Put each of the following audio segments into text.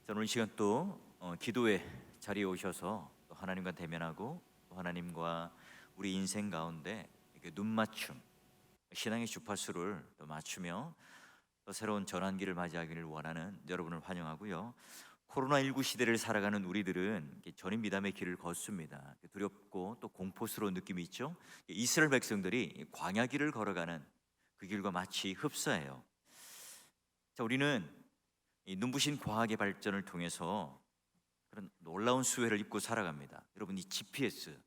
자, 오늘 이 시간 또 기도의 자리에 오셔서 또 하나님과 대면하고 또 하나님과 우리 인생 가운데 이렇게 눈 맞춤, 신앙의 주파수를 또 맞추며 또 새로운 전환기를 맞이하기를 원하는 여러분을 환영하고요. 코로나19 시대를 살아가는 우리들은 이렇게 전임 미담의 길을 걷습니다. 두렵고 또 공포스러운 느낌이 있죠. 이스라엘 백성들이 광야길을 걸어가는 그 길과 마치 흡사해요. 자, 우리는 이 눈부신 과학의 발전을 통해서 그런 놀라운 수혜를 입고 살아갑니다. 여러분, 이 GPS,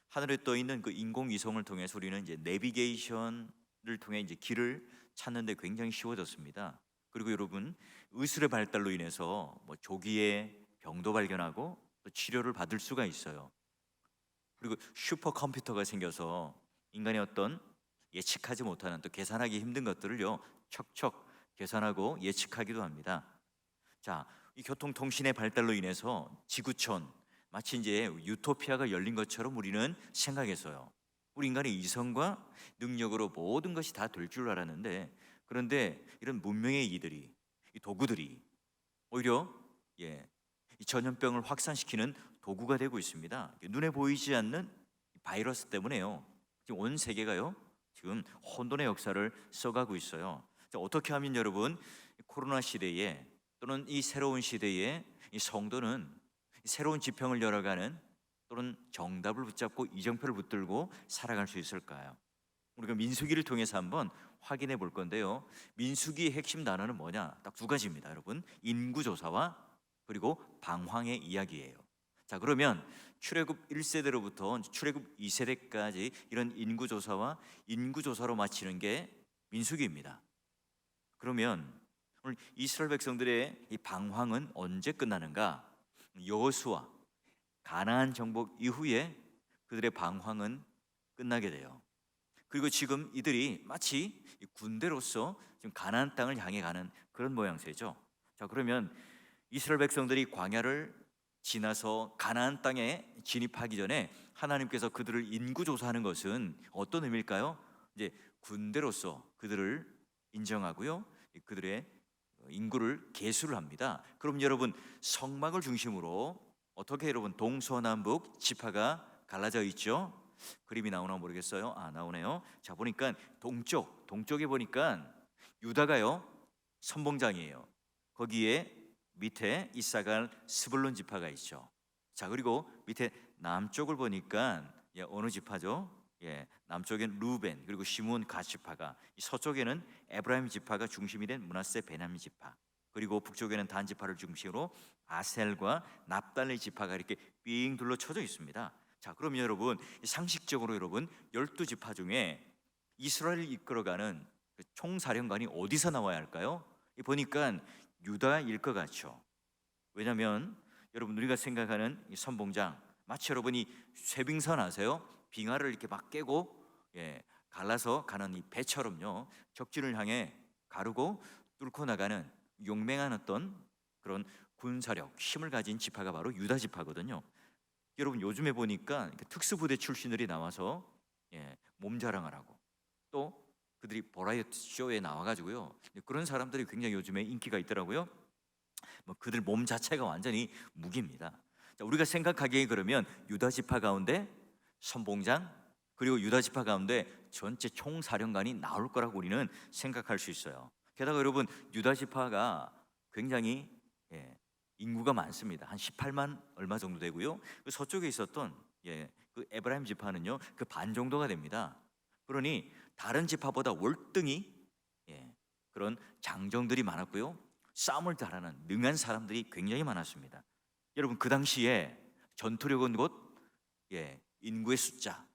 하늘에 떠 있는 그 인공위성을 통해서 우리는 이제 내비게이션을 통해 이제 길을 찾는데 굉장히 쉬워졌습니다. 그리고 여러분, 의술의 발달로 인해서 조기에 병도 발견하고 또 치료를 받을 수가 있어요. 그리고 슈퍼컴퓨터가 생겨서 인간의 어떤 예측하지 못하는 또 계산하기 힘든 것들을요 척척 계산하고 예측하기도 합니다. 자, 이 교통통신의 발달로 인해서 지구촌 마치 이제 유토피아가 열린 것처럼 우리는 생각했어요. 우리 인간의 이성과 능력으로 모든 것이 다 될 줄 알았는데, 그런데 이런 문명의 이들이, 이 도구들이 오히려 이 전염병을 확산시키는 도구가 되고 있습니다. 눈에 보이지 않는 바이러스 때문에요. 지금 온 세계가요 지금 혼돈의 역사를 써가고 있어요. 자, 어떻게 하면 여러분 코로나 시대에 또는 이 새로운 시대에 이 성도는 새로운 지평을 열어가는 또는 정답을 붙잡고 이정표를 붙들고 살아갈 수 있을까요? 우리가 민수기를 통해서 한번 확인해 볼 건데요. 민수기의 핵심 단어는 뭐냐? 딱 두 가지입니다, 여러분. 인구조사와 그리고 방황의 이야기예요. 자, 그러면 출애굽 1세대로부터 출애굽 2세대까지 이런 인구조사와 인구조사로 마치는 게 민수기입니다. 그러면 오늘 이스라엘 백성들의 이 방황은 언제 끝나는가? 여호수아 가나안 정복 이후에 그들의 방황은 끝나게 돼요. 그리고 지금 이들이 마치 군대로서 지금 가나안 땅을 향해 가는 그런 모양새죠. 자, 그러면 이스라엘 백성들이 광야를 지나서 가나안 땅에 진입하기 전에 하나님께서 그들을 인구 조사하는 것은 어떤 의미일까요? 이제 군대로서 그들을 인정하고요, 그들의 인구를 계수를 합니다. 그럼 여러분, 성막을 중심으로 어떻게 여러분 동서남북 지파가 갈라져 있죠? 그림이 나오나 모르겠어요. 아, 나오네요. 자, 보니까 동쪽에 보니까 유다가요 선봉장이에요. 거기에 밑에 이사갈 스불론 지파가 있죠. 자, 그리고 밑에 남쪽을 보니까 어느 지파죠? 남쪽엔 루벤 그리고 시므온 갓 지파가, 서쪽에는 에브라임 지파가 중심이 된 므낫세 베냐민 지파, 그리고 북쪽에는 단 지파를 중심으로 아셀과 납달리 지파가 이렇게 삥 둘러쳐져 있습니다. 자, 그럼 여러분 상식적으로 여러분 12지파 중에 이스라엘을 이끌어가는 그 총사령관이 어디서 나와야 할까요? 보니까 유다일 것 같죠. 왜냐하면 여러분 우리가 생각하는 이 선봉장 마치 여러분이 쇠빙선 아세요? 빙하를 이렇게 막 깨고 갈라서 가는 이 배처럼요 적진을 향해 가르고 뚫고 나가는 용맹한 어떤 그런 군사력, 힘을 가진 지파가 바로 유다 지파거든요. 여러분 요즘에 보니까 특수부대 출신들이 나와서 몸자랑을 하고 또 그들이 버라이어티 쇼에 나와가지고요 그런 사람들이 굉장히 요즘에 인기가 있더라고요. 그들 몸 자체가 완전히 무기입니다. 자, 우리가 생각하기에 그러면 유다 지파 가운데 선봉장 그리고 유다 지파 가운데 전체 총사령관이 나올 거라고 우리는 생각할 수 있어요. 게다가 여러분 유다 지파가 굉장히 인구가 많습니다. 한 18만 얼마 정도 되고요. 그 서쪽에 있었던 그 에브라임 지파는요 그 반 정도가 됩니다. 그러니 다른 지파보다 월등히 그런 장정들이 많았고요, 싸움을 잘하는 능한 사람들이 굉장히 많았습니다. 여러분 그 당시에 전투력은 곧 인구의 숫자,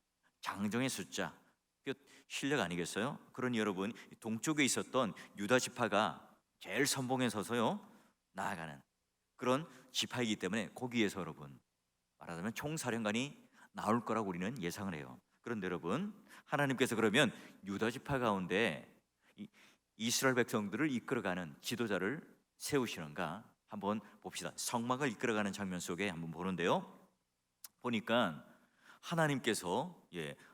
장정의 숫자, 그 실력 아니겠어요? 그러니 여러분 동쪽에 있었던 유다 지파가 제일 선봉에 서서요 나아가는 그런 지파이기 때문에 거기에서 여러분 말하자면 총사령관이 나올 거라고 우리는 예상을 해요. 그런데 여러분 하나님께서 그러면 유다 지파 가운데 이스라엘 백성들을 이끌어가는 지도자를 세우시는가 한번 봅시다. 성막을 이끌어가는 장면 속에 한번 보는데요, 보니까 하나님께서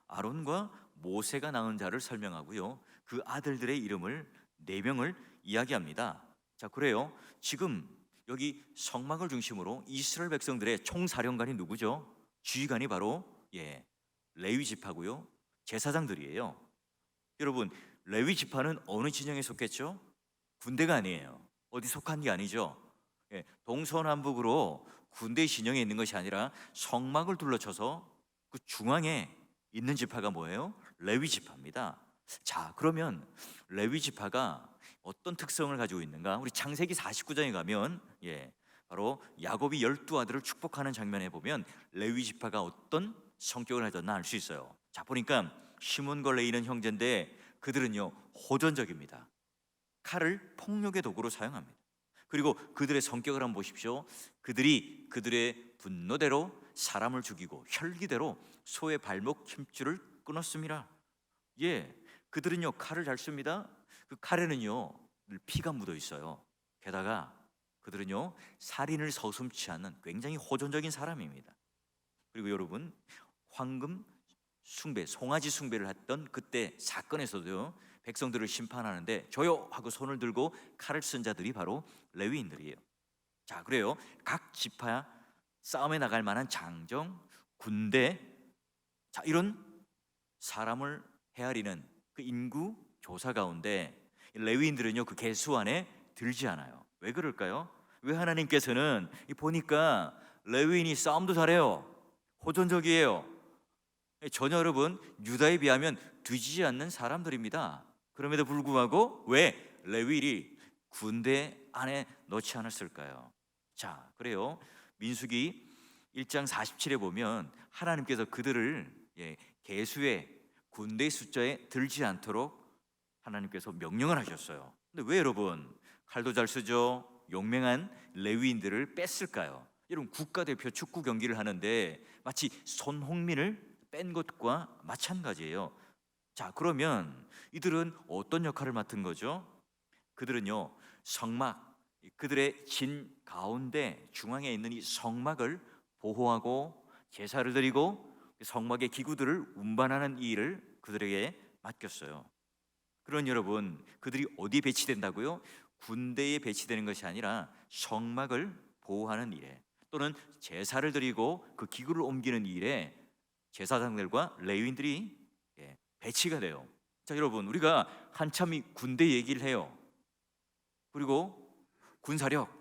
아론과 모세가 낳은 자를 설명하고요 그 아들들의 이름을 4명을 이야기합니다. 자, 그래요 지금 여기 성막을 중심으로 이스라엘 백성들의 총사령관이 누구죠? 지휘관이 바로 레위 지파고요, 제사장들이에요. 여러분, 레위 지파는 어느 진영에 속했죠? 군대가 아니에요. 어디 속한 게 아니죠. 동서남북으로 군대 진영에 있는 것이 아니라 성막을 둘러쳐서 그 중앙에 있는 지파가 뭐예요? 레위 지파입니다. 자, 그러면 레위 지파가 어떤 특성을 가지고 있는가? 우리 창세기 49장에 가면 바로 야곱이 12아들을 축복하는 장면에 보면 레위 지파가 어떤 성격을 가졌나 알 수 있어요. 자, 보니까 시몬과 레위는 형제인데 그들은요 호전적입니다. 칼을 폭력의 도구로 사용합니다. 그리고 그들의 성격을 한번 보십시오. 그들이 그들의 분노대로 사람을 죽이고 혈기대로 소의 발목 힘줄을 끊었습니다. 그들은요 칼을 잘 씁니다. 그 칼에는요 늘 피가 묻어 있어요. 게다가 그들은요 살인을 서슴지 않는 굉장히 호전적인 사람입니다. 그리고 여러분, 황금 숭배, 송아지 숭배를 했던 그때 사건에서도요 백성들을 심판하는데 조요 하고 손을 들고 칼을 쓴 자들이 바로 레위인들이에요. 자, 그래요. 각 지파 싸움에 나갈 만한 장정, 군대, 자, 이런 사람을 헤아리는 그 인구 조사 가운데 레위인들은요 그 개수 안에 들지 않아요. 왜 그럴까요? 왜 하나님께서는 보니까 레위인이 싸움도 잘해요, 호전적이에요, 전혀 여러분 유다에 비하면 뒤지지 않는 사람들입니다. 그럼에도 불구하고 왜 레위인이 군대 안에 넣지 않았을까요? 자, 그래요. 민수기 1장 47에 보면 하나님께서 그들을 계수의 군대 숫자에 들지 않도록 하나님께서 명령을 하셨어요. 근데 왜 여러분 칼도 잘 쓰죠, 용맹한 레위인들을 뺐을까요? 여러분, 국가대표 축구 경기를 하는데 마치 손흥민을 뺀 것과 마찬가지예요. 자, 그러면 이들은 어떤 역할을 맡은 거죠? 그들은요 성막, 그들의 진 가운데 중앙에 있는 이 성막을 보호하고 제사를 드리고 성막의 기구들을 운반하는 이 일을 그들에게 맡겼어요. 그런 여러분, 그들이 어디 배치된다고요? 군대에 배치되는 것이 아니라 성막을 보호하는 일에, 또는 제사를 드리고 그 기구를 옮기는 일에 제사장들과 레위인들이 배치가 돼요. 자, 여러분, 우리가 한참 이 군대 얘기를 해요. 그리고 군사력,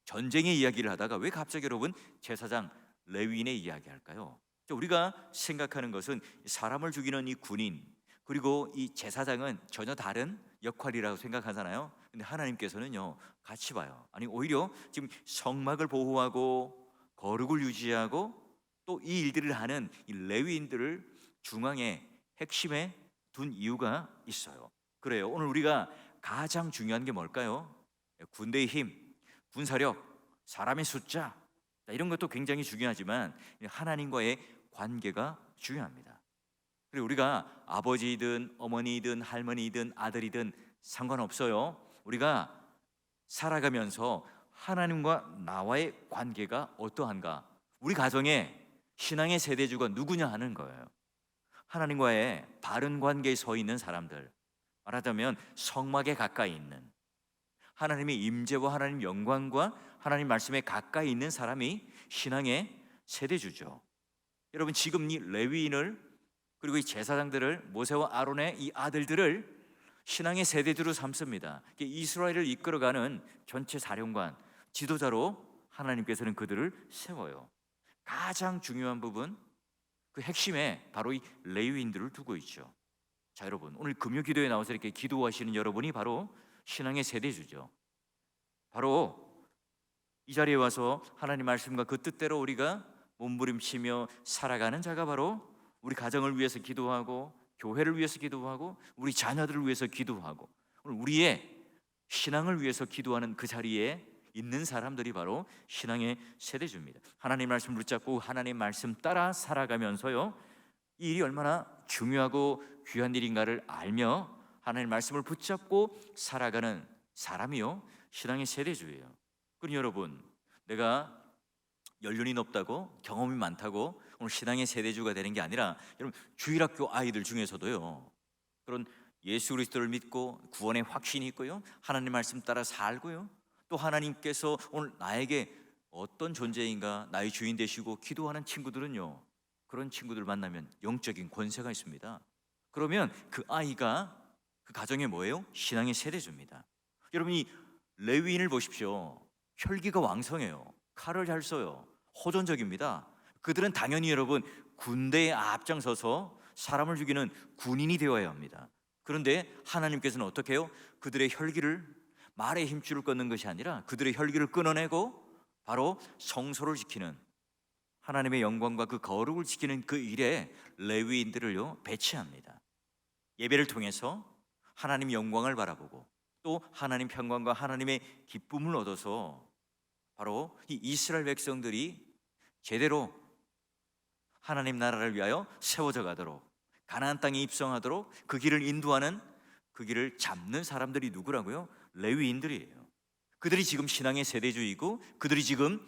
전쟁의 이야기를 하다가 왜 갑자기 여러분 제사장, 레위인의 이야기 할까요? 우리가 생각하는 것은 사람을 죽이는 이 군인, 그리고 이 제사장은 전혀 다른 역할이라고 생각하잖아요. 근데 하나님께서는요 같이 봐요. 아니, 오히려 지금 성막을 보호하고 거룩을 유지하고 또 이 일들을 하는 이 레위인들을 중앙에 핵심에 둔 이유가 있어요. 그래요. 오늘 우리가 가장 중요한 게 뭘까요? 군대의 힘, 군사력, 사람의 숫자, 이런 것도 굉장히 중요하지만 하나님과의 관계가 중요합니다. 그리고 우리가 아버지이든 어머니이든 할머니이든 아들이든 상관없어요. 우리가 살아가면서 하나님과 나와의 관계가 어떠한가, 우리 가정에 신앙의 세대주가 누구냐 하는 거예요. 하나님과의 바른 관계에 서 있는 사람들, 말하자면 성막에 가까이 있는, 하나님의 임재와 하나님 영광과 하나님 말씀에 가까이 있는 사람이 신앙의 세대주죠. 여러분, 지금 이 레위인을, 그리고 이 제사장들을, 모세와 아론의 이 아들들을 신앙의 세대주로 삼습니다. 이스라엘을 이끌어가는 전체 사령관, 지도자로 하나님께서는 그들을 세워요. 가장 중요한 부분, 그 핵심에 바로 이 레위인들을 두고 있죠. 자, 여러분, 오늘 금요기도에 나와서 이렇게 기도하시는 여러분이 바로 신앙의 세대주죠. 바로 이 자리에 와서 하나님 말씀과 그 뜻대로 우리가 몸부림치며 살아가는 자가 바로 우리 가정을 위해서 기도하고, 교회를 위해서 기도하고, 우리 자녀들을 위해서 기도하고, 오늘 우리의 신앙을 위해서 기도하는 그 자리에 있는 사람들이 바로 신앙의 세대주입니다. 하나님 말씀을 붙잡고 하나님 말씀 따라 살아가면서요, 이 일이 얼마나 중요하고 귀한 일인가를 알며 하나님 말씀을 붙잡고 살아가는 사람이요 신앙의 세대주예요. 그럼 여러분, 내가 연륜이 높다고, 경험이 많다고 오늘 신앙의 세대주가 되는 게 아니라, 여러분, 주일학교 아이들 중에서도요 그런 예수 그리스도를 믿고 구원의 확신이 있고요, 하나님 말씀 따라 살고요, 또 하나님께서 오늘 나에게 어떤 존재인가 나의 주인 되시고 기도하는 친구들은요, 그런 친구들 만나면 영적인 권세가 있습니다. 그러면 그 아이가 그 가정에 뭐예요? 신앙의 세대주입니다. 여러분, 이 레위인을 보십시오. 혈기가 왕성해요. 칼을 잘 써요. 호전적입니다. 그들은 당연히 여러분 군대에 앞장서서 사람을 죽이는 군인이 되어야 합니다. 그런데 하나님께서는 어떻게 해요? 그들의 혈기를, 말의 힘줄을 끊는 것이 아니라 그들의 혈기를 끊어내고 바로 성소를 지키는, 하나님의 영광과 그 거룩을 지키는 그 일에 레위인들을요 배치합니다. 예배를 통해서 하나님 영광을 바라보고 또 하나님 평강과 하나님의 기쁨을 얻어서 바로 이 이스라엘 백성들이 제대로 하나님 나라를 위하여 세워져 가도록, 가나안 땅에 입성하도록 그 길을 인도하는, 그 길을 잡는 사람들이 누구라고요? 레위인들이에요. 그들이 지금 신앙의 세대주이고 그들이 지금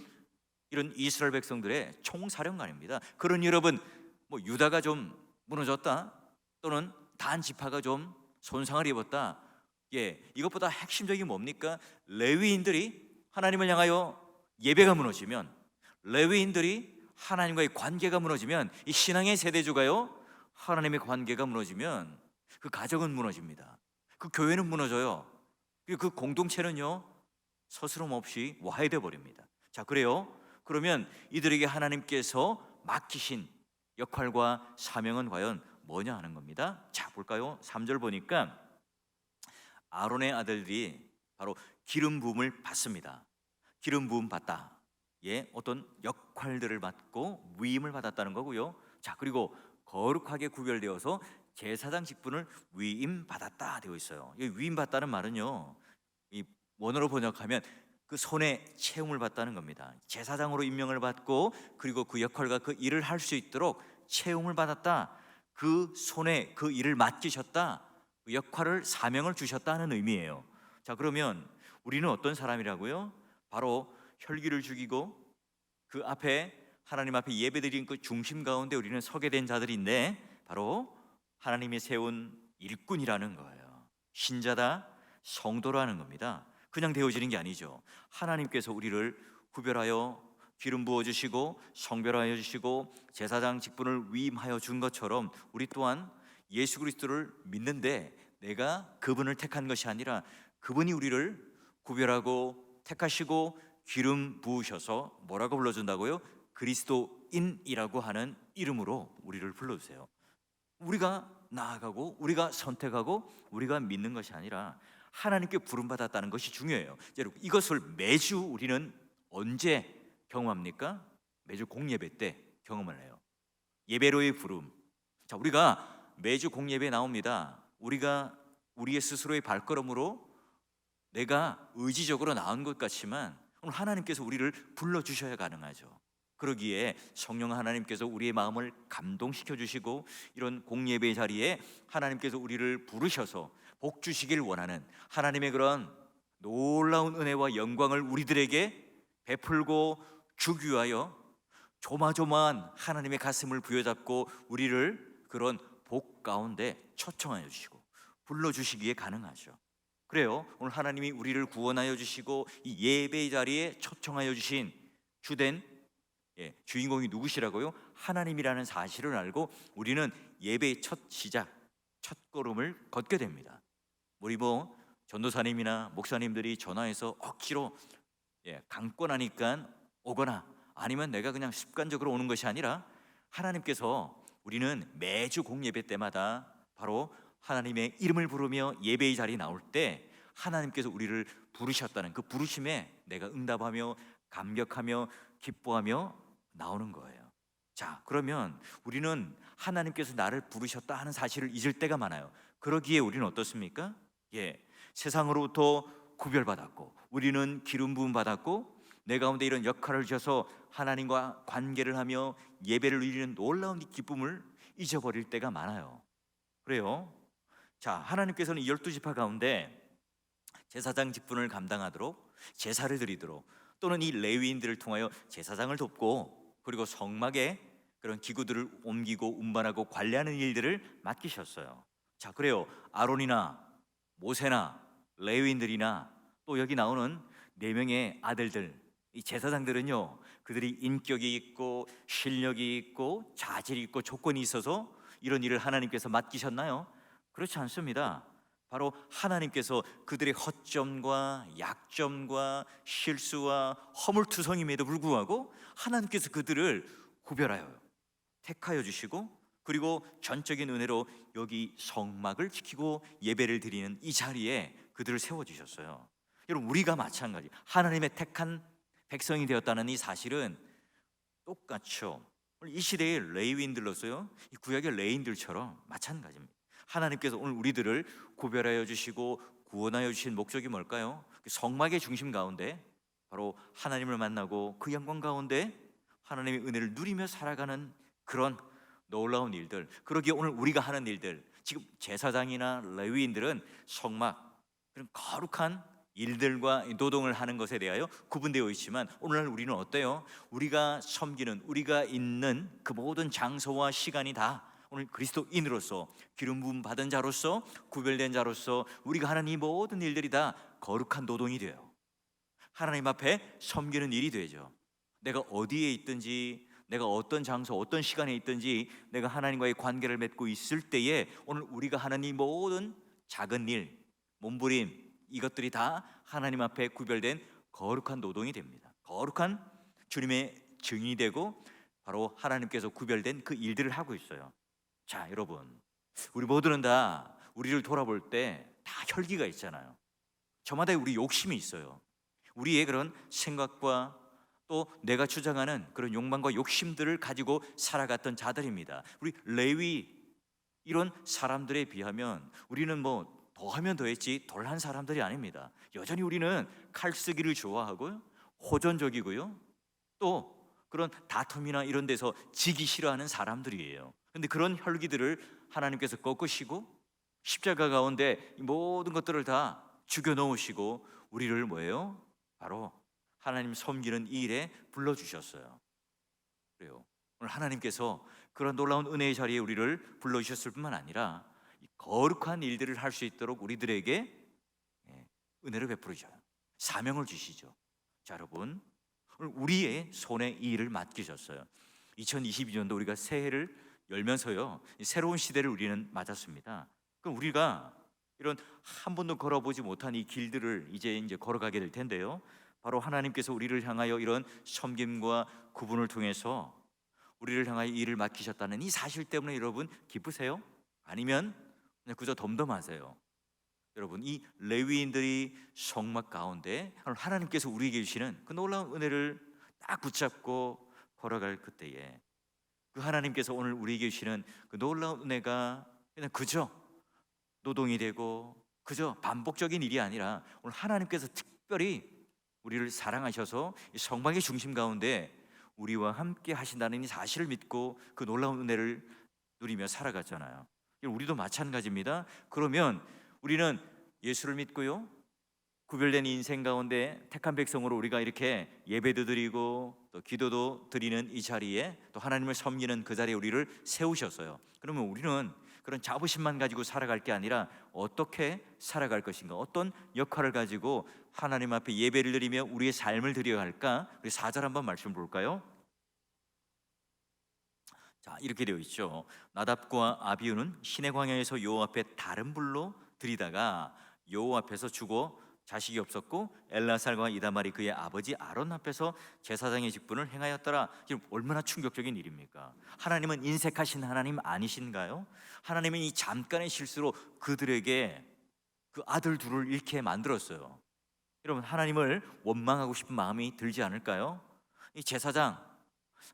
이런 이스라엘 백성들의 총사령관입니다. 그런 여러분, 뭐 유다가 좀 무너졌다, 또는 단 지파가 좀 손상을 입었다, 이것보다 핵심적인 뭡니까? 레위인들이 하나님을 향하여 예배가 무너지면, 레위인들이 하나님과의 관계가 무너지면, 이 신앙의 세대주가요 하나님의 관계가 무너지면 그 가정은 무너집니다. 그 교회는 무너져요. 그 공동체는요 서스럼 없이 와해돼 버립니다. 자, 그래요. 그러면 이들에게 하나님께서 맡기신 역할과 사명은 과연 뭐냐 하는 겁니다. 자, 볼까요? 3절 보니까 아론의 아들들이 바로 기름 부음을 받습니다. 기름 부음 받다, 어떤 역할들을 받고 위임을 받았다는 거고요. 자, 그리고 거룩하게 구별되어서 제사장 직분을 위임 받았다 되어 있어요. 이 위임 받다는 말은요, 이 원어로 번역하면 그 손에 채움을 받다는 겁니다. 제사장으로 임명을 받고 그리고 그 역할과 그 일을 할 수 있도록 채움을 받았다, 그 손에 그 일을 맡기셨다, 그 역할을, 사명을 주셨다는 의미예요. 자, 그러면 우리는 어떤 사람이라고요? 바로 혈기를 죽이고 그 앞에, 하나님 앞에 예배드린 그 중심 가운데 우리는 서게 된 자들인데, 바로 하나님이 세운 일꾼이라는 거예요. 신자다, 성도라는 겁니다. 그냥 되어지는 게 아니죠. 하나님께서 우리를 구별하여 기름 부어주시고 성별하여 주시고 제사장 직분을 위임하여 준 것처럼 우리 또한 예수 그리스도를 믿는데 내가 그분을 택한 것이 아니라 그분이 우리를 구별하고 택하시고 기름 부으셔서 뭐라고 불러준다고요? 그리스도인이라고 하는 이름으로 우리를 불러주세요. 우리가 나아가고 우리가 선택하고 우리가 믿는 것이 아니라 하나님께 부름받았다는 것이 중요해요. 여러분, 이것을 매주 우리는 언제 경험합니까? 매주 공예배 때 경험을 해요. 예배로의 부름. 자, 우리가 매주 공예배 나옵니다. 우리가 우리의 스스로의 발걸음으로 내가 의지적으로 나온 것 같지만 오늘 하나님께서 우리를 불러주셔야 가능하죠. 그러기에 성령 하나님께서 우리의 마음을 감동시켜 주시고 이런 공예배 자리에 하나님께서 우리를 부르셔서 복 주시길 원하는 하나님의 그런 놀라운 은혜와 영광을 우리들에게 베풀고 주기 위하여 조마조마한 하나님의 가슴을 부여잡고 우리를 그런 복 가운데 초청하여 주시고 불러주시기에 가능하죠. 그래요. 오늘 하나님이 우리를 구원하여 주시고 이 예배의 자리에 초청하여 주신 주된 주인공이 누구시라고요? 하나님이라는 사실을 알고 우리는 예배의 첫 시작, 첫 걸음을 걷게 됩니다. 우리 전도사님이나 목사님들이 전화해서 억지로 강권하니까 오거나 아니면 내가 그냥 습관적으로 오는 것이 아니라 하나님께서, 우리는 매주 공예배 때마다 바로 하나님의 이름을 부르며 예배의 자리에 나올 때 하나님께서 우리를 부르셨다는 그 부르심에 내가 응답하며 감격하며 기뻐하며 나오는 거예요. 자, 그러면 우리는 하나님께서 나를 부르셨다 하는 사실을 잊을 때가 많아요. 그러기에 우리는 어떻습니까? 세상으로부터 구별받았고 우리는 기름 부음 받았고 내 가운데 이런 역할을 주셔서 하나님과 관계를 하며 예배를 드리는 놀라운 기쁨을 잊어버릴 때가 많아요. 그래요. 자, 하나님께서는 12지파 가운데 제사장 직분을 감당하도록, 제사를 드리도록, 또는 이 레위인들을 통하여 제사장을 돕고 그리고 성막에 그런 기구들을 옮기고 운반하고 관리하는 일들을 맡기셨어요. 자, 그래요. 아론이나 모세나 레위인들이나 또 여기 나오는 네 명의 아들들, 이 제사장들은요, 그들이 인격이 있고 실력이 있고 자질이 있고 조건이 있어서 이런 일을 하나님께서 맡기셨나요? 그렇지 않습니다. 바로 하나님께서 그들의 허점과 약점과 실수와 허물투성임에도 불구하고 하나님께서 그들을 구별하여 택하여 주시고, 그리고 전적인 은혜로 여기 성막을 지키고 예배를 드리는 이 자리에 그들을 세워주셨어요. 여러분, 우리가 마찬가지, 하나님의 택한 백성이 되었다는 이 사실은 똑같죠. 오늘 이 시대의 레위인들로서요, 이 구약의 레위인들처럼 마찬가지입니다. 하나님께서 오늘 우리들을 구별하여 주시고 구원하여 주신 목적이 뭘까요? 성막의 중심 가운데 바로 하나님을 만나고 그 영광 가운데 하나님의 은혜를 누리며 살아가는 그런 놀라운 일들, 그러기에 오늘 우리가 하는 일들, 지금 제사장이나 레위인들은 성막, 그런 거룩한 일들과 노동을 하는 것에 대하여 구분되어 있지만, 오늘날 우리는 어때요? 우리가 섬기는, 우리가 있는 그 모든 장소와 시간이 다 오늘 그리스도인으로서 기름 부음 받은 자로서 구별된 자로서 우리가 하는 이 모든 일들이 다 거룩한 노동이 돼요. 하나님 앞에 섬기는 일이 되죠. 내가 어디에 있든지, 내가 어떤 장소, 어떤 시간에 있든지 내가 하나님과의 관계를 맺고 있을 때에 오늘 우리가 하는 이 모든 작은 일, 몸부림, 이것들이 다 하나님 앞에 구별된 거룩한 노동이 됩니다. 거룩한 주님의 증인이 되고 바로 하나님께서 구별된 그 일들을 하고 있어요. 자, 여러분, 우리 모두는 다 우리를 돌아볼 때 다 혈기가 있잖아요. 저마다 우리 욕심이 있어요. 우리의 그런 생각과 또 내가 주장하는 그런 욕망과 욕심들을 가지고 살아갔던 자들입니다. 우리 레위 이런 사람들에 비하면 우리는 뭐 더하면 더했지 덜한 사람들이 아닙니다. 여전히 우리는 칼 쓰기를 좋아하고요, 호전적이고요, 또 그런 다툼이나 이런 데서 지기 싫어하는 사람들이에요. 그런데 그런 혈기들을 하나님께서 꺾으시고 십자가 가운데 이 모든 것들을 다 죽여 놓으시고 우리를 뭐예요? 바로 하나님 섬기는 이 일에 불러주셨어요. 그래요. 오늘 하나님께서 그런 놀라운 은혜의 자리에 우리를 불러주셨을 뿐만 아니라 이 거룩한 일들을 할 수 있도록 우리들에게 은혜를 베풀으셔요. 사명을 주시죠. 자, 여러분, 오늘 우리의 손에 이 일을 맡기셨어요. 2022년도 우리가 새해를 열면서요, 새로운 시대를 우리는 맞았습니다. 그럼 우리가 이런 한 번도 걸어보지 못한 이 길들을 이제 걸어가게 될 텐데요, 바로 하나님께서 우리를 향하여 이런 섬김과 구분을 통해서 우리를 향하여 일을 맡기셨다는 이 사실 때문에 여러분 기쁘세요? 아니면 그냥 그저 덤덤하세요? 여러분, 이 레위인들이 성막 가운데 하나님께서 우리에게 주시는 그 놀라운 은혜를 딱 붙잡고 걸어갈 그때에 그 하나님께서 오늘 우리에게 주시는 그 놀라운 은혜가 그냥 그저 노동이 되고 그저 반복적인 일이 아니라 오늘 하나님께서 특별히 우리를 사랑하셔서 이 성막의 중심 가운데 우리와 함께 하신다는 이 사실을 믿고 그 놀라운 은혜를 누리며 살아갔잖아요. 우리도 마찬가지입니다. 그러면 우리는 예수를 믿고요, 구별된 인생 가운데 택한 백성으로 우리가 이렇게 예배도 드리고 또 기도도 드리는 이 자리에 또 하나님을 섬기는 그 자리에 우리를 세우셨어요. 그러면 우리는 그런 자부심만 가지고 살아갈 게 아니라 어떻게 살아갈 것인가, 어떤 역할을 가지고 하나님 앞에 예배를 드리며 우리의 삶을 드려야 할까? 우리 4절 한번 말씀 볼까요? 자, 이렇게 되어 있죠. 나답과 아비후는 시내 광야에서 여호와 앞에 다른 불로 드리다가 여호와 앞에서 죽어 자식이 없었고 엘라살과 이다말이 그의 아버지 아론 앞에서 제사장의 직분을 행하였더라. 지금 얼마나 충격적인 일입니까? 하나님은 인색하신 하나님 아니신가요? 하나님은 이 잠깐의 실수로 그들에게 그 아들 둘을 잃게 만들었어요. 여러분, 하나님을 원망하고 싶은 마음이 들지 않을까요? 이 제사장,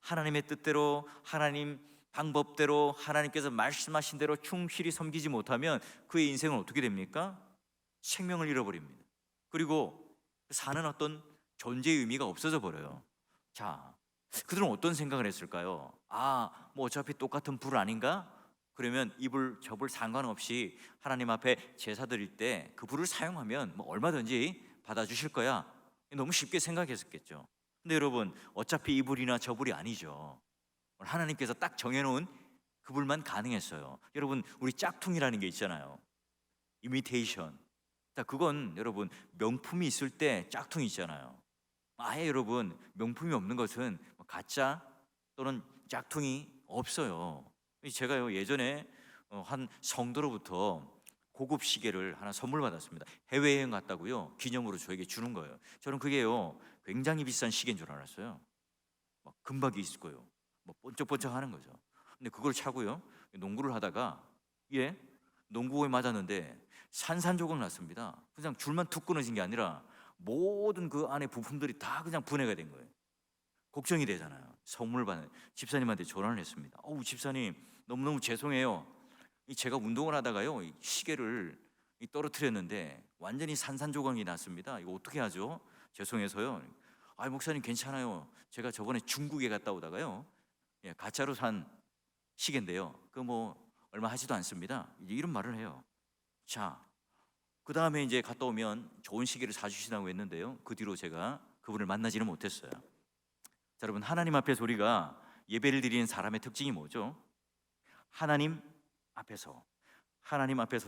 하나님의 뜻대로 하나님 방법대로 하나님께서 말씀하신 대로 충실히 섬기지 못하면 그의 인생은 어떻게 됩니까? 생명을 잃어버립니다. 그리고 사는 어떤 존재의 의미가 없어져 버려요. 자, 그들은 어떤 생각을 했을까요? 뭐 어차피 똑같은 불 아닌가? 그러면 이 불 저 불 상관없이 하나님 앞에 제사 드릴 때 그 불을 사용하면 뭐 얼마든지 받아주실 거야, 너무 쉽게 생각했었겠죠. 근데 여러분, 어차피 이 불이나 저 불이 아니죠. 하나님께서 딱 정해놓은 그 불만 가능했어요. 여러분, 우리 짝퉁이라는 게 있잖아요. 이미테이션, 자, 그건 여러분 명품이 있을 때 짝퉁이 있잖아요. 아예 여러분 명품이 없는 것은 가짜 또는 짝퉁이 없어요. 제가요 예전에 한 성도로부터 고급 시계를 하나 선물 받았습니다. 해외여행 갔다고요 기념으로 저에게 주는 거예요. 저는 그게요 굉장히 비싼 시계인 줄 알았어요. 막 금박이 있을 거예요. 뭐 번쩍번쩍하는 거죠. 근데 그걸 차고요 농구를 하다가 예 농구공에 맞았는데 산산조각 났습니다. 그냥 줄만 툭 끊어진 게 아니라 모든 그 안에 부품들이 다 그냥 분해가 된 거예요. 걱정이 되잖아요. 선물 받는 집사님한테 전화를 했습니다. 어우 집사님 너무너무 죄송해요. 제가 운동을 하다가요 이 시계를 떨어뜨렸는데 완전히 산산조각이 났습니다. 이거 어떻게 하죠? 죄송해서요. 아 목사님 괜찮아요. 제가 저번에 중국에 갔다 오다가요 가짜로 산 시계인데요. 그 뭐 얼마 하지도 않습니다. 이제 이런 말을 해요. 자, 그 다음에 이제 갔다 오면 좋은 시계를 사주시다고 했는데요. 그 뒤로 제가 그분을 만나지는 못했어요. 자, 여러분 하나님 앞에서 우리가 예배를 드리는 사람의 특징이 뭐죠? 하나님 앞에서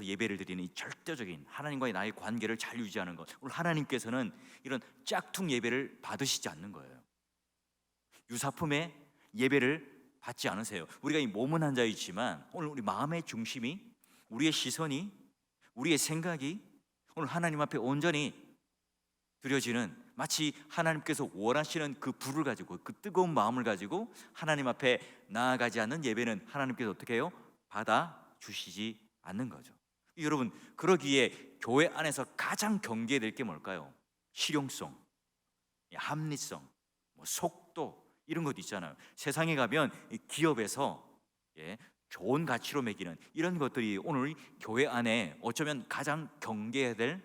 예배를 드리는 이 절대적인 하나님과의 나의 관계를 잘 유지하는 것. 오늘 하나님께서는 이런 짝퉁 예배를 받으시지 않는 거예요. 유사품의 예배를 받지 않으세요. 우리가 이 몸은 한 자이지만 오늘 우리 마음의 중심이, 우리의 시선이, 우리의 생각이 오늘 하나님 앞에 온전히 드려지는, 마치 하나님께서 원하시는 그 불을 가지고, 그 뜨거운 마음을 가지고 하나님 앞에 나아가지 않는 예배는 하나님께서 어떻게 해요? 받아 주시지 않는 거죠. 여러분, 그러기에 교회 안에서 가장 경계해야 될 게 뭘까요? 실용성, 합리성, 속도, 이런 것도 있잖아요. 세상에 가면 기업에서 좋은 가치로 매기는 이런 것들이 오늘 교회 안에 어쩌면 가장 경계해야 될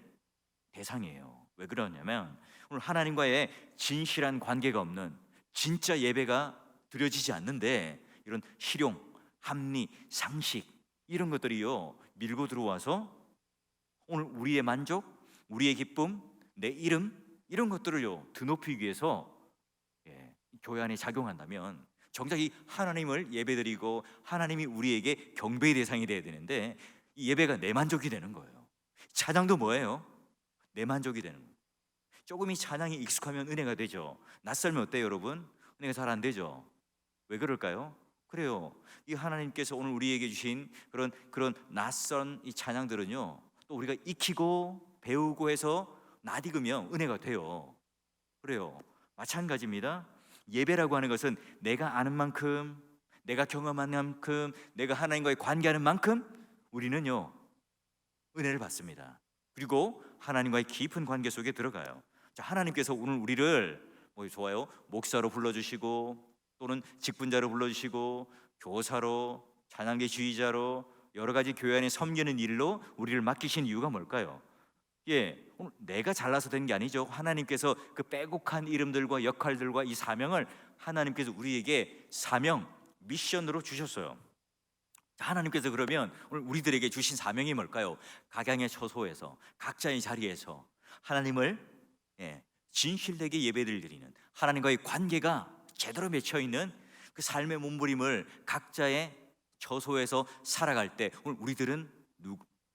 대상이에요. 왜 그러냐면 오늘 하나님과의 진실한 관계가 없는 진짜 예배가 드려지지 않는데 이런 실용, 합리, 상식 이런 것들이요 밀고 들어와서 오늘 우리의 만족, 우리의 기쁨, 내 이름 이런 것들을요 드높이기 위해서 교회 안에 작용한다면 정작 이 하나님을 예배드리고 하나님이 우리에게 경배의 대상이 돼야 되는데 이 예배가 내 만족이 되는 거예요. 찬양도 뭐예요? 내 만족이 되는 거예요. 조금 이 찬양이 익숙하면 은혜가 되죠. 낯설면 어때요 여러분? 은혜가 잘 안 되죠. 왜 그럴까요? 그래요. 이 하나님께서 오늘 우리에게 주신 그런 낯선 이 찬양들은요 또 우리가 익히고 배우고 해서 낯익으면 은혜가 돼요. 그래요. 마찬가지입니다. 예배라고 하는 것은 내가 아는 만큼, 내가 경험한 만큼, 내가 하나님과의 관계하는 만큼 우리는요 은혜를 받습니다. 그리고 하나님과의 깊은 관계 속에 들어가요. 자, 하나님께서 오늘 우리를 좋아요 목사로 불러주시고 또는 직분자로 불러주시고 교사로, 찬양계 지휘자로 여러 가지 교회 안에 섬기는 일로 우리를 맡기신 이유가 뭘까요? 오늘 내가 잘나서 된 게 아니죠. 하나님께서 그 빼곡한 이름들과 역할들과 이 사명을 하나님께서 우리에게 사명, 미션으로 주셨어요. 하나님께서 그러면 오늘 우리들에게 주신 사명이 뭘까요? 각양의 처소에서 각자의 자리에서 하나님을 진실되게 예배를 드리는, 하나님과의 관계가 제대로 맺혀 있는 그 삶의 몸부림을 각자의 처소에서 살아갈 때 오늘 우리들은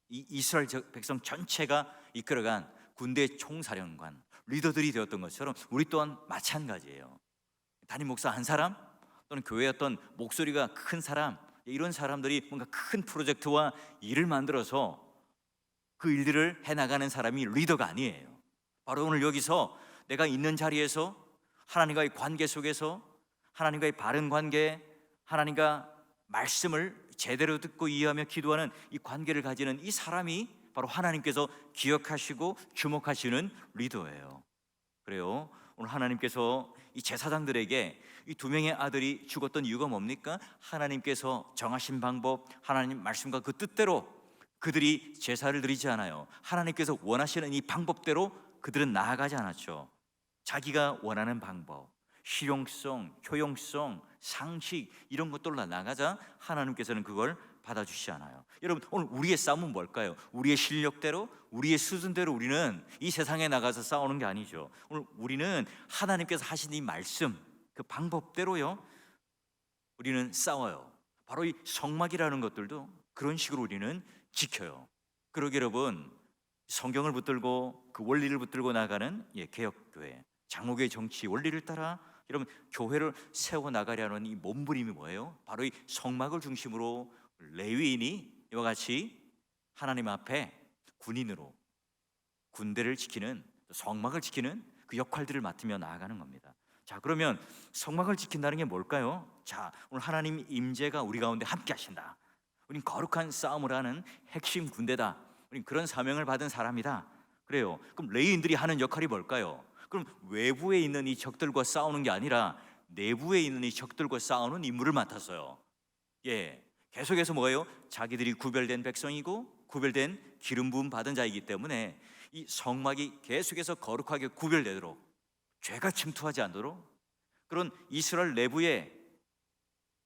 이 이스라엘 백성 전체가 이끌어간 군대 총사령관, 리더들이 되었던 것처럼 우리 또한 마찬가지예요. 담임 목사 한 사람 또는 교회의 어떤 목소리가 큰 사람, 이런 사람들이 뭔가 큰 프로젝트와 일을 만들어서 그 일들을 해나가는 사람이 리더가 아니에요. 바로 오늘 여기서 내가 있는 자리에서 하나님과의 관계 속에서 하나님과의 바른 관계, 하나님과 말씀을 제대로 듣고 이해하며 기도하는 이 관계를 가지는 이 사람이 바로 하나님께서 기억하시고 주목하시는 리더예요. 그래요. 오늘 하나님께서 이 제사장들에게 이 두 명의 아들이 죽었던 이유가 뭡니까? 하나님께서 정하신 방법, 하나님 말씀과 그 뜻대로 그들이 제사를 드리지 않아요. 하나님께서 원하시는 이 방법대로 그들은 나아가지 않았죠. 자기가 원하는 방법, 실용성, 효용성, 상식 이런 것들로 나가자 하나님께서는 그걸 받아주시지 않아요. 여러분, 오늘 우리의 싸움은 뭘까요? 우리의 실력대로, 우리의 수준대로 우리는 이 세상에 나가서 싸우는 게 아니죠. 오늘 우리는 하나님께서 하신 이 말씀, 그 방법대로요 우리는 싸워요. 바로 이 성막이라는 것들도 그런 식으로 우리는 지켜요. 그러게 여러분, 성경을 붙들고 그 원리를 붙들고 나가는 개혁교회, 장로교의 정치 원리를 따라 여러분 교회를 세워 나가려는 이 몸부림이 뭐예요? 바로 이 성막을 중심으로 레위인이 이와 같이 하나님 앞에 군인으로 군대를 지키는, 성막을 지키는 그 역할들을 맡으며 나아가는 겁니다. 자, 그러면 성막을 지킨다는 게 뭘까요? 자, 오늘 하나님 임재가 우리 가운데 함께 하신다. 우린 거룩한 싸움을 하는 핵심 군대다. 우린 그런 사명을 받은 사람이다. 그래요. 그럼 레위인들이 하는 역할이 뭘까요? 그럼 외부에 있는 이 적들과 싸우는 게 아니라 내부에 있는 이 적들과 싸우는 임무를 맡았어요. 계속해서 뭐예요? 자기들이 구별된 백성이고 구별된 기름 부음 받은 자이기 때문에 이 성막이 계속해서 거룩하게 구별되도록, 죄가 침투하지 않도록, 그런 이스라엘 내부에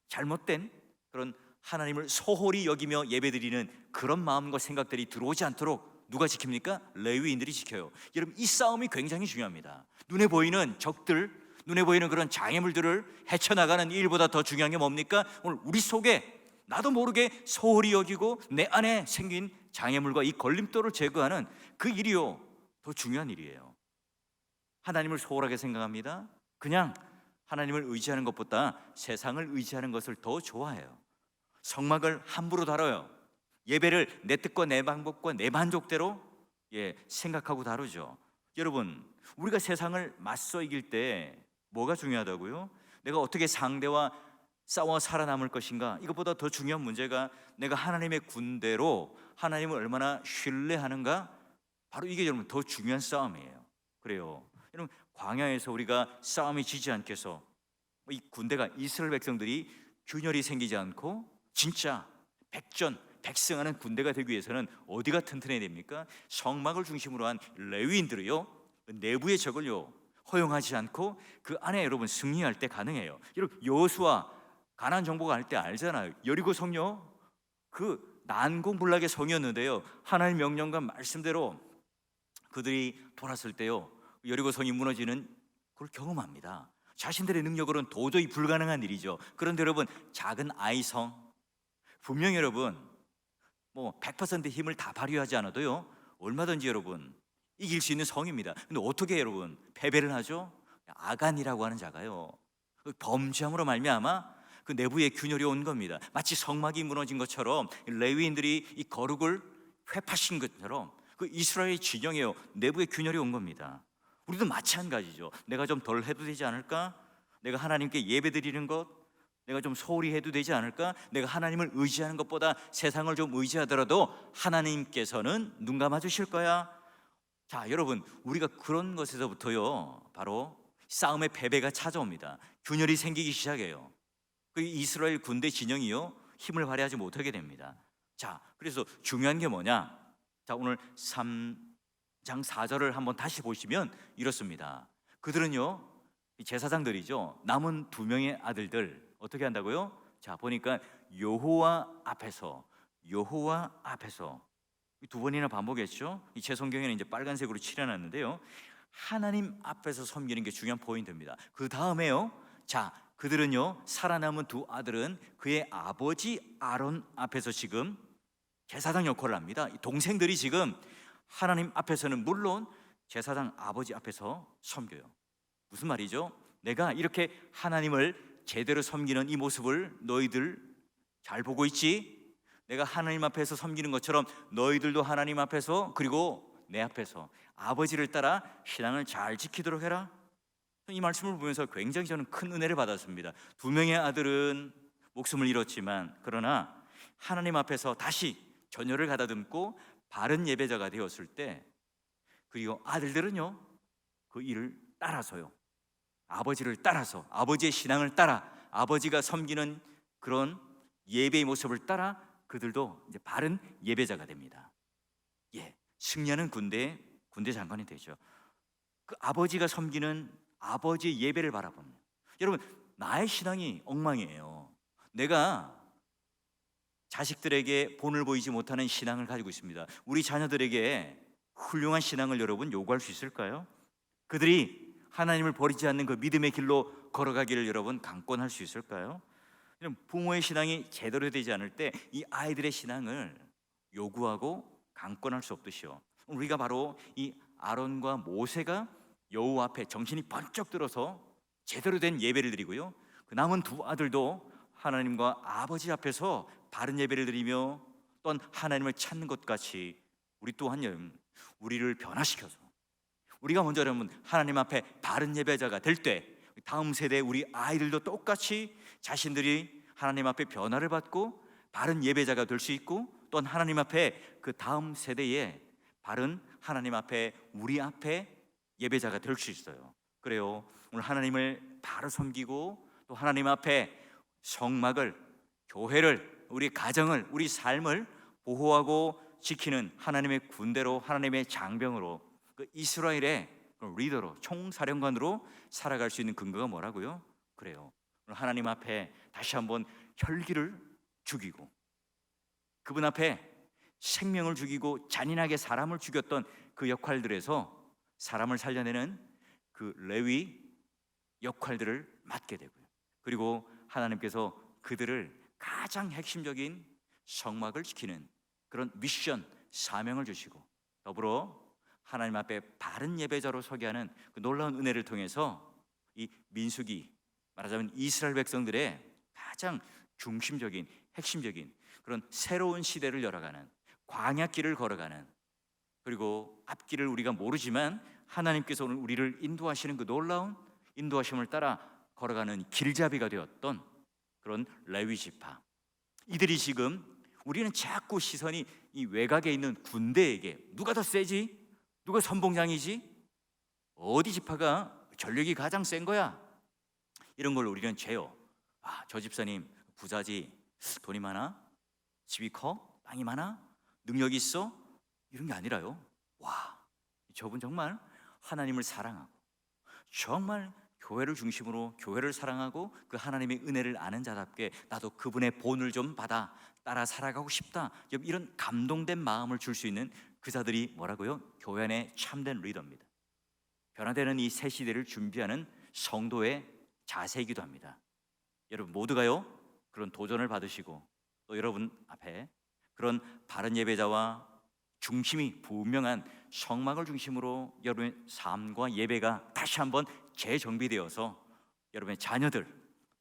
잘못된 그런 하나님을 소홀히 여기며 예배드리는 그런 마음과 생각들이 들어오지 않도록 누가 지킵니까? 레위인들이 지켜요. 여러분, 이 싸움이 굉장히 중요합니다. 눈에 보이는 적들, 눈에 보이는 그런 장애물들을 헤쳐나가는 일보다 더 중요한 게 뭡니까? 오늘 우리 속에 나도 모르게 소홀히 여기고 내 안에 생긴 장애물과 이 걸림돌을 제거하는 그 일이요, 더 중요한 일이에요. 하나님을 소홀하게 생각합니다. 그냥 하나님을 의지하는 것보다 세상을 의지하는 것을 더 좋아해요. 성막을 함부로 다뤄요. 예배를 내 뜻과 내 방법과 내 만족대로 생각하고 다루죠. 여러분, 우리가 세상을 맞서 이길 때 뭐가 중요하다고요? 내가 어떻게 상대와 싸워 살아남을 것인가? 이것보다 더 중요한 문제가 내가 하나님의 군대로 하나님을 얼마나 신뢰하는가? 바로 이게 여러분 더 중요한 싸움이에요. 그래요. 여러분, 광야에서 우리가 싸움이 지지 않게 해서 이 군대가, 이스라엘 백성들이 균열이 생기지 않고 진짜 백전백승하는 군대가 되기 위해서는 어디가 튼튼해야 됩니까? 성막을 중심으로 한 레위인들이요, 내부의 적을요 허용하지 않고 그 안에 여러분 승리할 때 가능해요. 여러분, 여호수아 가나안 정복을 할 때 알잖아요. 여리고 성요, 그 난공불락의 성이었는데요, 하나님 명령과 말씀대로 그들이 돌았을 때요, 여리고 성이 무너지는 그걸 경험합니다. 자신들의 능력으로는 도저히 불가능한 일이죠. 그런데 여러분, 작은 아이성, 분명히 여러분 100% 힘을 다 발휘하지 않아도요 얼마든지 여러분 이길 수 있는 성입니다. 근데 어떻게 여러분 패배를 하죠? 아간이라고 하는 자가요, 범죄함으로 말미암아 그 내부에 균열이 온 겁니다. 마치 성막이 무너진 것처럼 레위인들이 이 거룩을 회파신 것처럼 그 이스라엘의 진영이에요, 내부에 균열이 온 겁니다. 우리도 마찬가지죠. 내가 좀 덜 해도 되지 않을까? 내가 하나님께 예배드리는 것 내가 좀 소홀히 해도 되지 않을까? 내가 하나님을 의지하는 것보다 세상을 좀 의지하더라도 하나님께서는 눈 감아 주실 거야. 자, 여러분, 우리가 그런 것에서부터요 바로 싸움의 패배가 찾아옵니다. 균열이 생기기 시작해요. 그 이스라엘 군대 진영이요 힘을 발휘하지 못하게 됩니다. 자, 그래서 중요한 게 뭐냐? 자, 오늘 3장 4절을 한번 다시 보시면 이렇습니다. 그들은요, 제사장들이죠, 남은 2명의 아들들 어떻게 한다고요? 자, 보니까 여호와 앞에서 두 번이나 반복했죠. 제 성경에는 이제 빨간색으로 칠해놨는데요, 하나님 앞에서 섬기는 게 중요한 포인트입니다. 그 다음에요, 자, 그들은요, 살아남은 2 아들은 그의 아버지 아론 앞에서 지금 제사장 역할을 합니다. 동생들이 지금 하나님 앞에서는 물론 제사장 아버지 앞에서 섬겨요. 무슨 말이죠? 내가 이렇게 하나님을 제대로 섬기는 이 모습을 너희들 잘 보고 있지? 내가 하나님 앞에서 섬기는 것처럼 너희들도 하나님 앞에서, 그리고 내 앞에서 아버지를 따라 신앙을 잘 지키도록 해라. 이 말씀을 보면서 굉장히 저는 큰 은혜를 받았습니다. 2명의 아들은 목숨을 잃었지만 그러나 하나님 앞에서 다시 전열을 가다듬고 바른 예배자가 되었을 때, 그리고 아들들은요 그 일을 따라서요, 아버지를 따라서, 아버지의 신앙을 따라, 아버지가 섬기는 그런 예배의 모습을 따라 그들도 이제 바른 예배자가 됩니다. 승리하는 군대 장관이 되죠. 그 아버지가 섬기는 아버지의 예배를 바라봅니다. 여러분, 나의 신앙이 엉망이에요. 내가 자식들에게 본을 보이지 못하는 신앙을 가지고 있습니다. 우리 자녀들에게 훌륭한 신앙을 여러분 요구할 수 있을까요? 그들이 하나님을 버리지 않는 그 믿음의 길로 걸어가기를 여러분 강권할 수 있을까요? 부모의 신앙이 제대로 되지 않을 때 이 아이들의 신앙을 요구하고 강권할 수 없듯이요, 우리가 바로 이 아론과 모세가 여호와 앞에 정신이 번쩍 들어서 제대로 된 예배를 드리고요, 그 남은 두 아들도 하나님과 아버지 앞에서 바른 예배를 드리며 또한 하나님을 찾는 것 같이 우리 또한 우리를 변화시켜서 우리가 먼저 여러분 하나님 앞에 바른 예배자가 될 때 다음 세대 우리 아이들도 똑같이 자신들이 하나님 앞에 변화를 받고 바른 예배자가 될 수 있고, 또한 하나님 앞에 그 다음 세대에 바른 하나님 앞에 우리 앞에 예배자가 될 수 있어요. 그래요, 오늘 하나님을 바로 섬기고 또 하나님 앞에 성막을, 교회를, 우리 가정을, 우리 삶을 보호하고 지키는 하나님의 군대로, 하나님의 장병으로, 그 이스라엘의 리더로, 총사령관으로 살아갈 수 있는 근거가 뭐라고요? 그래요, 하나님 앞에 다시 한번 혈기를 죽이고 그분 앞에 생명을 죽이고 잔인하게 사람을 죽였던 그 역할들에서 사람을 살려내는 그 레위 역할들을 맡게 되고요, 그리고 하나님께서 그들을 가장 핵심적인 성막을 지키는 그런 미션, 사명을 주시고, 더불어 하나님 앞에 바른 예배자로 서게 하는 그 놀라운 은혜를 통해서 이 민수기, 말하자면 이스라엘 백성들의 가장 중심적인, 핵심적인 그런 새로운 시대를 열어가는, 광야길을 걸어가는, 그리고 앞길을 우리가 모르지만 하나님께서 오늘 우리를 인도하시는 그 놀라운 인도하심을 따라 걸어가는 길잡이가 되었던 그런 레위 지파, 이들이 지금 우리는 자꾸 시선이 이 외곽에 있는 군대에게 누가 더 세지? 누가 선봉장이지? 어디 지파가 전력이 가장 센 거야? 이런 걸 우리는 죄요. 저 집사님 부자지, 돈이 많아, 집이 커, 땅이 많아, 능력이 있어, 이런 게 아니라요, 저분 정말 하나님을 사랑하고 정말 교회를 중심으로 교회를 사랑하고 그 하나님의 은혜를 아는 자답게 나도 그분의 본을 좀 받아 따라 살아가고 싶다, 이런 감동된 마음을 줄 수 있는 그 자들이 뭐라고요? 교회 안에 참된 리더입니다. 변화되는 이 새 시대를 준비하는 성도의 자세이기도 합니다. 여러분 모두가요 그런 도전을 받으시고 또 여러분 앞에 그런 바른 예배자와 중심이 분명한 성막을 중심으로 여러분의 삶과 예배가 다시 한번 재정비되어서 여러분의 자녀들,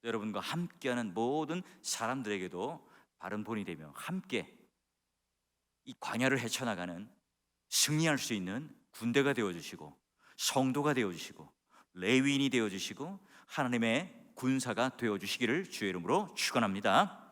여러분과 함께하는 모든 사람들에게도 바른 본이 되며 함께 이 광야를 헤쳐나가는, 승리할 수 있는 군대가 되어주시고 성도가 되어주시고 레위인이 되어주시고 하나님의 군사가 되어주시기를 주의 이름으로 축원합니다.